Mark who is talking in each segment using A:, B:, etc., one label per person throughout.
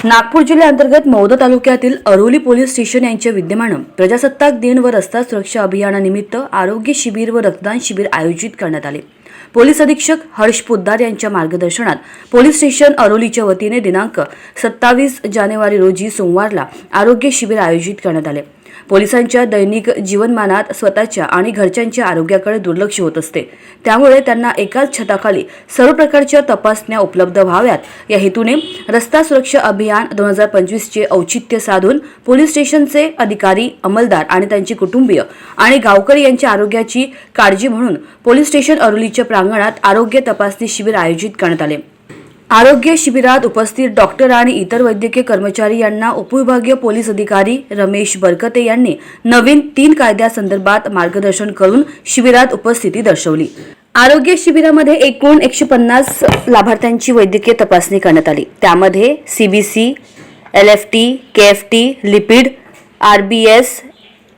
A: नागपूर जिल्ह्याअंतर्गत मौदा तालुक्यातील Aroli police station यांच्या विद्यमाने प्रजासत्ताक दिन व रस्ता सुरक्षा अभियानानिमित्त आरोग्य शिबिर व रक्तदान शिबिर आयोजित करण्यात आले। पोलीस अधीक्षक हर्ष पोद्दार यांच्या मार्गदर्शनात पोलीस स्टेशन अरोलीच्या वतीने दिनांक 27 जानेवारी रोजी सोमवारला आरोग्य शिबिर आयोजित करण्यात आले। पोलिसांच्या दैनिक जीवनमानात स्वतःच्या आणि घरच्यांच्या आरोग्याकडे दुर्लक्ष होत असते, त्यामुळे त्यांना एकाच छताखाली सर्व प्रकारच्या तपासण्या उपलब्ध व्हाव्यात या हेतूने रस्ता सुरक्षा अभियान 2025 चे औचित्य साधून पोलीस स्टेशनचे अधिकारी, अंमलदार आणि त्यांचे कुटुंबीय आणि गावकरी यांच्या आरोग्याची काळजी म्हणून पोलीस स्टेशन अरोलीच्या प्रांगणात आरोग्य तपासणी शिबिर आयोजित करण्यात आले। आरोग्य शिबिरात उपस्थित डॉक्टर आणि इतर वैद्यकीय कर्मचारी यांना उपविभागीय पोलीस अधिकारी रमेश बरकते यांनी नवीन 3 कायद्यासंदर्भात मार्गदर्शन करून शिबिरात उपस्थिती दर्शवली। आरोग्य शिबिरामध्ये एकूण 150 लाभार्थ्यांची वैद्यकीय तपासणी करण्यात आली। त्यामध्ये CBC, LFT, KFT, lipid, RBS,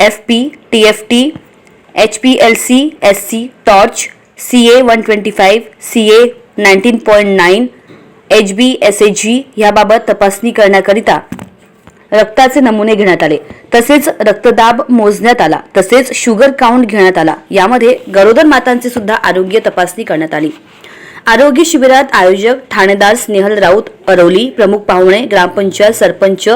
A: FP, TFT, HPLC, SC, torch, CA 125, CA 19.9, HbSAg याबाबत तपासणी करण्याकरिता रक्ताचे नमुने घेण्यात आले, तसेच रक्तदाब मोजण्यात आला, तसेच शुगर काउंट घेण्यात आला। यामध्ये गरोदर मातांची सुद्धा आरोग्य तपासणी करण्यात आली। आरोग्य शिबिरात आयोजक ठाणेदार स्नेहल राऊत अरोली, प्रमुख पाहुणे ग्रामपंचायत सरपंच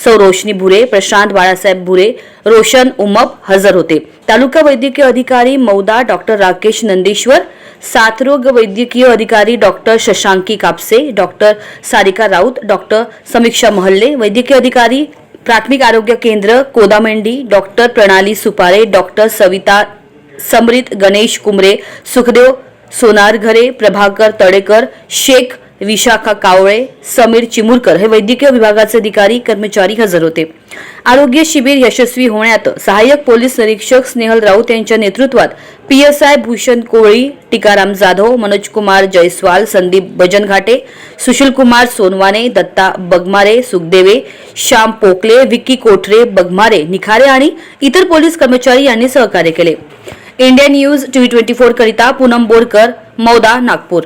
A: सौ रोशनी भुरे, प्रशांत बाळासाहेब भुरे, रोशन उमप हजर होते। तालुका वैद्यकीय अधिकारी मौदा डॉक्टर राकेश नंदेश्वर, साथरोग वैद्यकीय अधिकारी doctor Shashanki Kapse, doctor Sarika Raut, doctor Samiksha Mahalle, वैद्यकीय अधिकारी प्राथमिक आरोग्य केंद्र कोदामेंडी डॉक्टर प्रणाली सुपारे, डॉक्टर सविता समृत, गणेश कुमरे, सुखदेव सोनारघरे, प्रभाकर तडेकर, शेख विशाखा कावळे, समीर चिमुरकर हे वैद्यकीय विभागाचे अधिकारी कर्मचारी हजर होते। आरोग्य शिबिर यशस्वी होण्यात सहाय्यक पोलीस निरीक्षक स्नेहल राऊत यांच्या नेतृत्वात पीएसआय भूषण कोळी, टिकाराम जाधव, मनोज कुमार जयस्वाल, संदीप बजनघाटे, सुशील कुमार सोनवाने, दत्ता बगमारे, सुखदेवे, श्याम पोकले, विकी कोठरे, बगमारे, निखारे आणि इतर पोलीस कर्मचारी यांनी सहकार्य केले। इंडिया न्यूज TV 24 करिता पूनम बोरकर, मौदा, नागपूर।